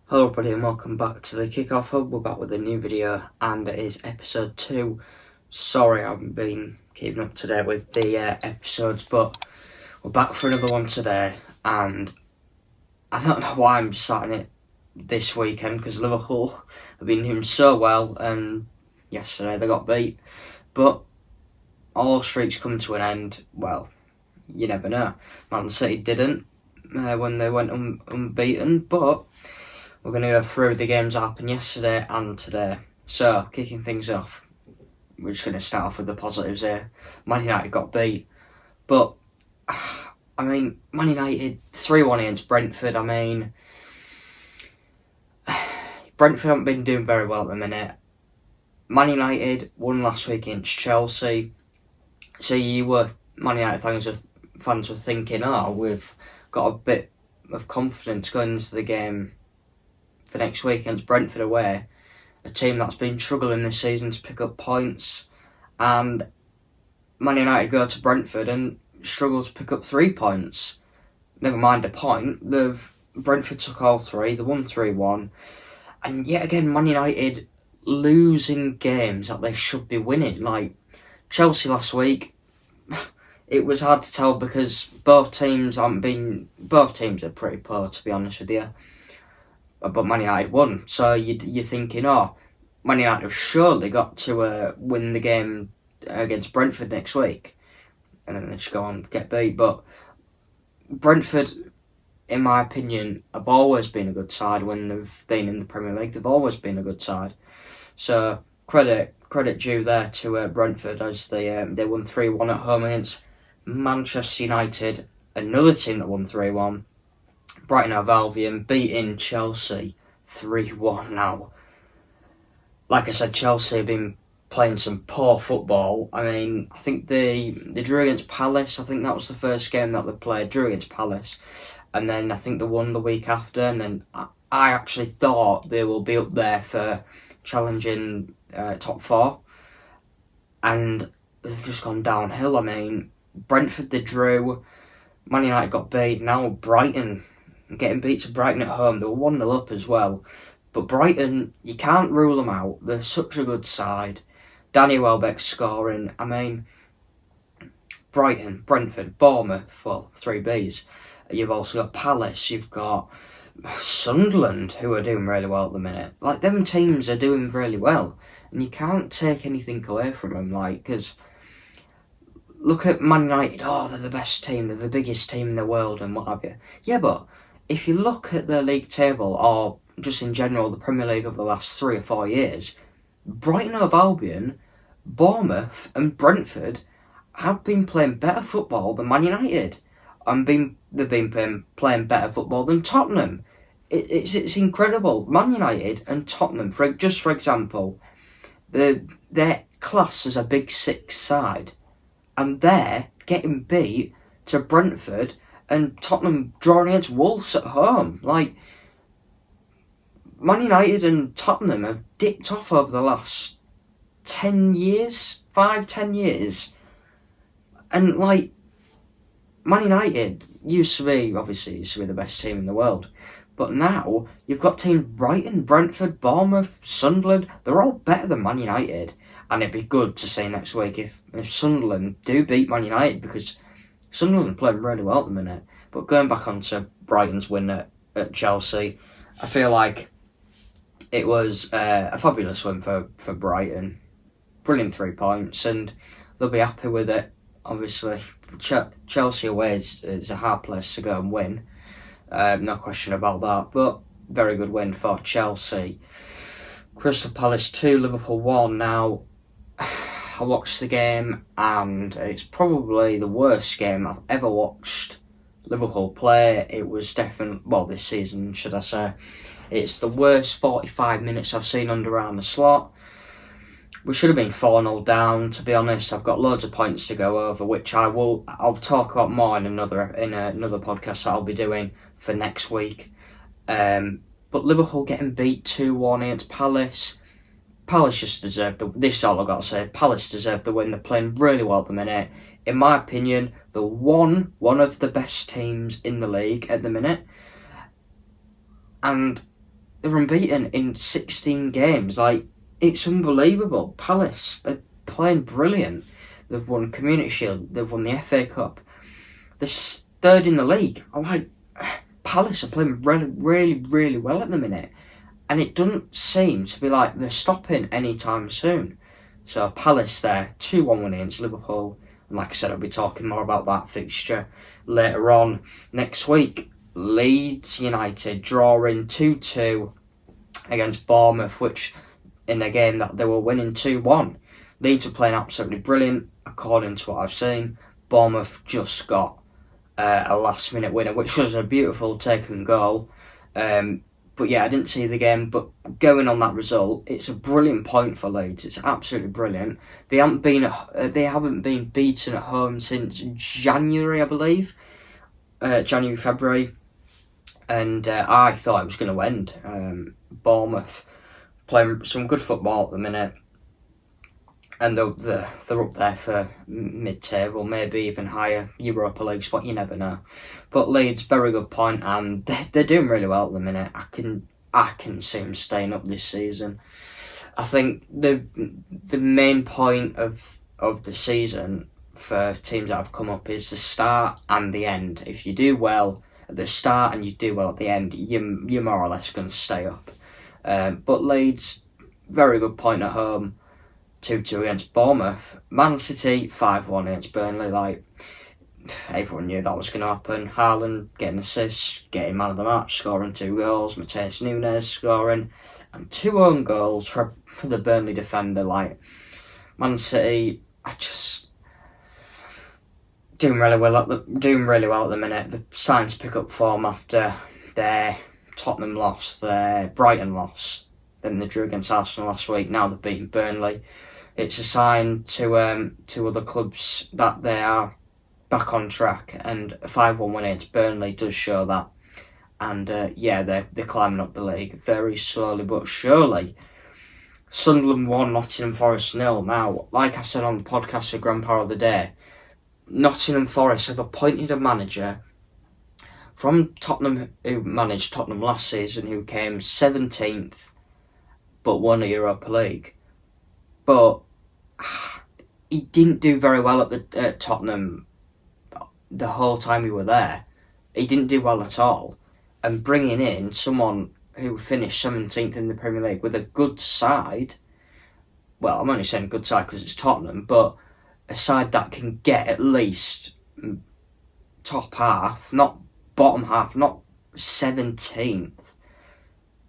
Hello everybody and welcome back to the Kickoff Hub. We're back with a new video and it is episode 2. Sorry I haven't been keeping up to date with the episodes, but we're back for another one today, and I don't know why I'm starting it this weekend because Liverpool have been doing so well and yesterday they got beat, but all streaks come to an end. Well, you never know. Man City didn't when they went unbeaten, but we're going to go through the games that happened yesterday and today. So, kicking things off, we're just going to start off with the positives here. Man United got beat, but I mean, Man United 3-1 against Brentford. I mean, Brentford haven't been doing very well at the minute. Man United won last week against Chelsea. So Man United fans were thinking, we've got a bit of confidence going into the game for next week against Brentford away, a team that's been struggling this season to pick up points, and Man United go to Brentford and struggle to pick up 3 points. Never mind a point. Brentford took all 3. They won 3-1, and yet again Man United losing games that they should be winning. Like Chelsea last week, it was hard to tell because both teams are pretty poor, to be honest with you. But Man United won, so you're thinking, Man United have surely got to win the game against Brentford next week, and then they just go on and get beat. But Brentford, in my opinion, have always been a good side when they've been in the Premier League. They've always been a good side, so credit due there to Brentford as they won 3-1 at home against Manchester United, another team that won 3-1. Brighton Hove Albion beating Chelsea 3-1 now. Like I said, Chelsea have been playing some poor football. I mean, I think they drew against Palace. I think that was the first game that they played, drew against Palace. And then I think they won the week after. And then I actually thought they will be up there for challenging top 4. And they've just gone downhill. I mean, Brentford they drew. Man United got beat. Now Brighton getting beat to Brighton at home. They were 1-0 up as well. But Brighton, you can't rule them out. They're such a good side. Danny Welbeck scoring. I mean, Brighton, Brentford, Bournemouth, 3 Bs. You've also got Palace. You've got Sunderland, who are doing really well at the minute. Like, them teams are doing really well. And you can't take anything away from them. Like, because look at Man United. They're the best team. They're the biggest team in the world and what have you. Yeah, but if you look at the league table, or just in general the Premier League over the last 3 or 4 years, Brighton Hove Albion, Bournemouth and Brentford have been playing better football than Man United. They've been playing better football than Tottenham. It's incredible. Man United and Tottenham, for example, they're classed as a Big 6 side, and they're getting beat to Brentford and Tottenham drawing against Wolves at home. Like, Man United and Tottenham have dipped off over the last 10 years, 5-10 years. And, like, Man United used to be the best team in the world. But now, you've got teams Brighton, Brentford, Bournemouth, Sunderland. They're all better than Man United. And it'd be good to see next week if Sunderland do beat Man United, because Sunderland are playing really well at the minute. But going back onto Brighton's win at Chelsea, I feel like it was a fabulous win for Brighton. Brilliant 3 points, and they'll be happy with it. Obviously, Chelsea away is a hard place to go and win. No question about that. But very good win for Chelsea. Crystal Palace 2, Liverpool 1. Now, I watched the game, and it's probably the worst game I've ever watched Liverpool play. It was this season, should I say. It's the worst 45 minutes I've seen under Arne Slot. We should have been 4-0 down, to be honest. I've got loads of points to go over, which I'll talk about more in another podcast that I'll be doing for next week. But Liverpool getting beat 2-1 against Palace. Palace just deserved this is all I've got to say. Palace deserved the win. They're playing really well at the minute. In my opinion, they're one of the best teams in the league at the minute. And they're unbeaten in 16 games. Like, it's unbelievable. Palace are playing brilliant. They've won Community Shield. They've won the FA Cup. They're third in the league. I'm like, Palace are playing really, really, really well at the minute. And it doesn't seem to be like they're stopping anytime soon. So Palace there, 2-1 win against Liverpool. And like I said, I'll be talking more about that fixture later on next week. Leeds United drawing 2-2 against Bournemouth, which in a game that they were winning 2-1. Leeds were playing absolutely brilliant, according to what I've seen. Bournemouth just got a last-minute winner, which was a beautiful taken goal. But yeah, I didn't see the game, but going on that result, it's a brilliant point for Leeds. It's absolutely brilliant. They haven't been beaten at home since January, I believe. January, February. And I thought it was going to end. Bournemouth playing some good football at the minute. And they're up there for mid-table, maybe even higher Europa League spot. You never know. But Leeds, very good point, and they're doing really well at the minute. I can see them staying up this season. I think the main point of the season for teams that have come up is the start and the end. If you do well at the start and you do well at the end, you're more or less going to stay up. But Leeds, very good point at home. 2-2 against Bournemouth. Man City 5-1 against Burnley. Like, everyone knew that was going to happen. Haaland getting assists, getting man of the match, scoring 2 goals. Mateus Nunes scoring, and 2 own goals for the Burnley defender. Like, Man City, doing really well at the minute. They're starting to pick up form after their Tottenham loss, their Brighton loss. Then they drew against Arsenal last week. Now they've beaten Burnley. It's a sign to other clubs that they are back on track, and a 5-1 win against Burnley does show that. And they're climbing up the league very slowly but surely. Sunderland 1, Nottingham Forest 0. Now, like I said on the podcast for Grandpa of the Day, Nottingham Forest have appointed a manager from Tottenham who managed Tottenham last season, who came 17th but won a Europa League. But he didn't do very well at Tottenham the whole time we were there. He didn't do well at all. And bringing in someone who finished 17th in the Premier League with a good side, well, I'm only saying good side because it's Tottenham, but a side that can get at least top half, not bottom half, not 17th.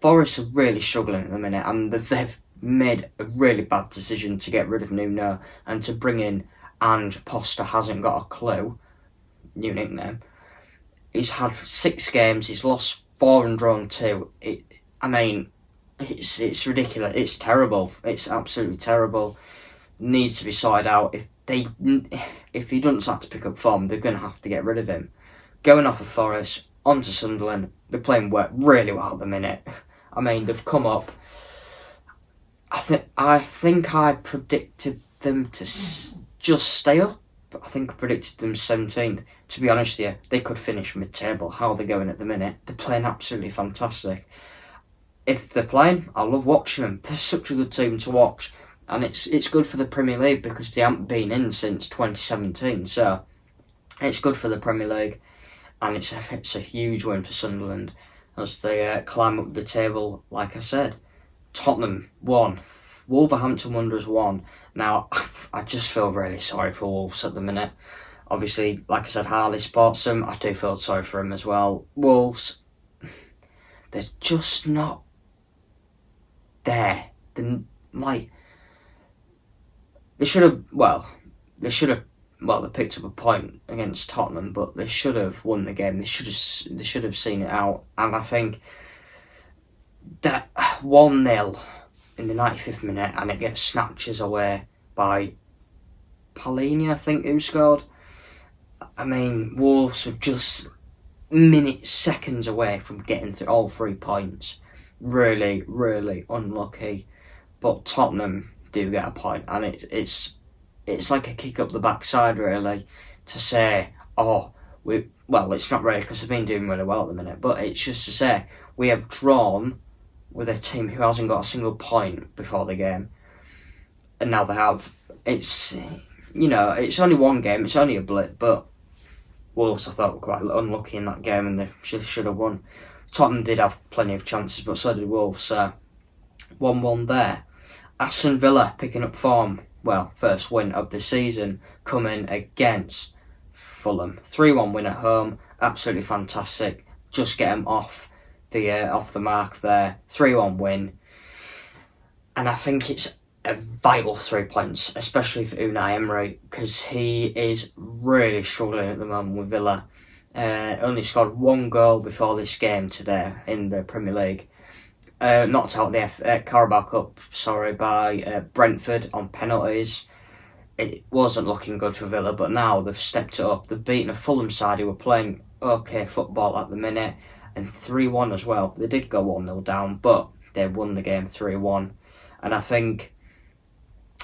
Forest are really struggling at the minute, and they've made a really bad decision to get rid of Nuno and to bring in Ange. Poster hasn't got a clue. New nickname. He's had 6 games. He's lost 4 and drawn 2. It's ridiculous. It's terrible. It's absolutely terrible. Needs to be sorted out. If he doesn't start to pick up form, they're going to have to get rid of him. Going off of Forest, on to Sunderland. They're playing really well at the minute. They've come up. I think I predicted them to just stay up. I think I predicted them 17th. To be honest with you, they could finish mid-table. How they're going at the minute, they're playing absolutely fantastic. If they're playing, I love watching them. They're such a good team to watch, and it's good for the Premier League because they haven't been in since 2017. So it's good for the Premier League, and it's a huge win for Sunderland as they climb up the table. Like I said, Tottenham 1. Wolverhampton Wanderers 1. Now, I just feel really sorry for Wolves at the minute. Obviously, like I said, Harley supports them. I do feel sorry for him as well. Wolves, they're just not there. They should have, they picked up a point against Tottenham, but they should have won the game. They should have seen it out. And I think that 1-0 in the 95th minute, and it gets snatches away by Palini, I think, who scored. Wolves are just seconds away from getting to all 3 points. Really, really unlucky. But Tottenham do get a point, and it's like a kick up the backside, really, to say, it's not really because they've been doing really well at the minute, but it's just to say we have drawn with a team who hasn't got a single point before the game, and now they have. It's, you know, it's only one game, it's only a blip, but Wolves, I thought, were quite unlucky in that game and they should have won. Tottenham did have plenty of chances, but so did Wolves, so 1-1 there. Aston Villa picking up form, well, first win of the season, coming against Fulham. 3-1 win at home, absolutely fantastic. Just get them off the mark there. 3-1 win, and I think it's a vital 3 points, especially for Unai Emery, because he is really struggling at the moment with Villa. Only scored 1 goal before this game today in the Premier League. Knocked out the Carabao Cup, by Brentford on penalties. It wasn't looking good for Villa, but now they've stepped it up. They've beaten a Fulham side who were playing okay football at the minute, and 3-1 as well. They did go 1-0 down, but they won the game 3-1. And I think,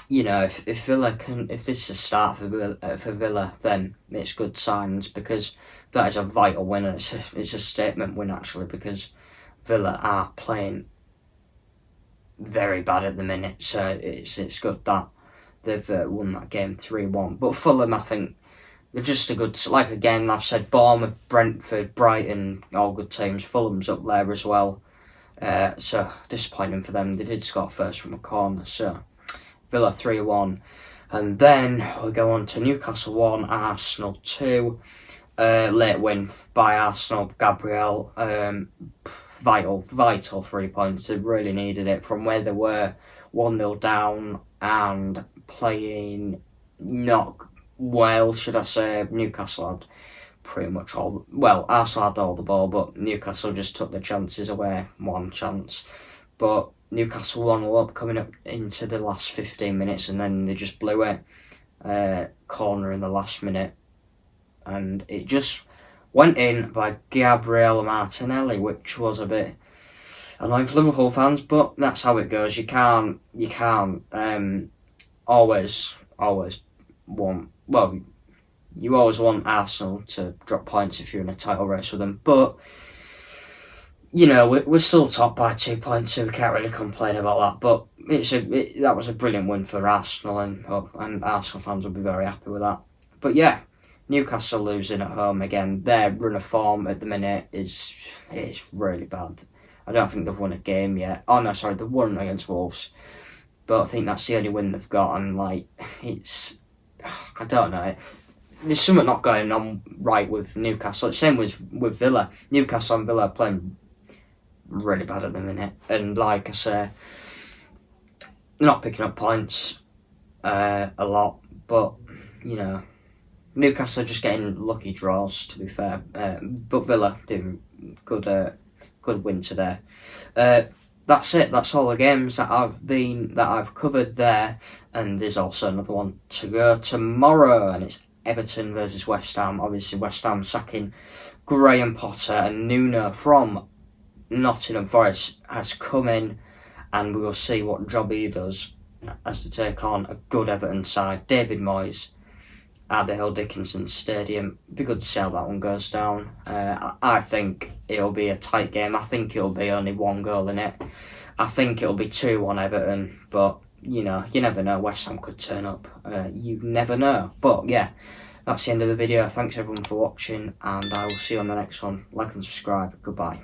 you know, if Villa if this is a start for Villa, then it's good signs, because that is a vital win, and it's a statement win actually, because Villa are playing very bad at the minute, so it's good that they've won that game 3-1. But Fulham, I think, they're just a good, like again, I've said Bournemouth, Brentford, Brighton, all good teams. Fulham's up there as well, so disappointing for them. They did score first from a corner, so Villa 3-1. And then we go on to Newcastle 1, Arsenal 2. Late win by Arsenal. Gabriel, vital 3 points. They really needed it from where they were 1-0 down and playing not well, should I say. Newcastle had pretty much Arsenal had all the ball, but Newcastle just took the chances away. 1 chance, but Newcastle 1-0 up coming up into the last 15 minutes, and then they just blew it. Corner in the last minute, and it just went in by Gabriel Martinelli, which was a bit annoying for Liverpool fans, but that's how it goes. You can't always want, well, you always want Arsenal to drop points if you're in a title race with them, but you know, we're still top by 2 points, so we can't really complain about that. But that was a brilliant win for Arsenal, and Arsenal fans will be very happy with that. But yeah, Newcastle losing at home again. Their run of form at the minute is really bad. I don't think they've won a game yet. Oh no, sorry, they've won against Wolves, but I think that's the only win they've got. And like, I don't know. There's something not going on right with Newcastle. Same with Villa. Newcastle and Villa are playing really bad at the minute, and like I say, they're not picking up points a lot, but you know, Newcastle are just getting lucky draws, to be fair, but Villa doing good win today. That's it. That's all the games that I've covered there, and there's also another one to go tomorrow, and it's Everton versus West Ham. Obviously West Ham sacking Graham Potter, and Nuno from Nottingham Forest has come in, and we will see what job he does as to take on a good Everton side. David Moyes at the Hill Dickinson Stadium. Be good to see how that one goes down. I think it'll be a tight game. I think it'll be only 1 goal in it. I think it'll be 2-1 Everton, but you know, you never know. West Ham could turn up. You never know. But yeah, that's the end of the video. Thanks everyone for watching, and I will see you on the next one. Like and subscribe. Goodbye.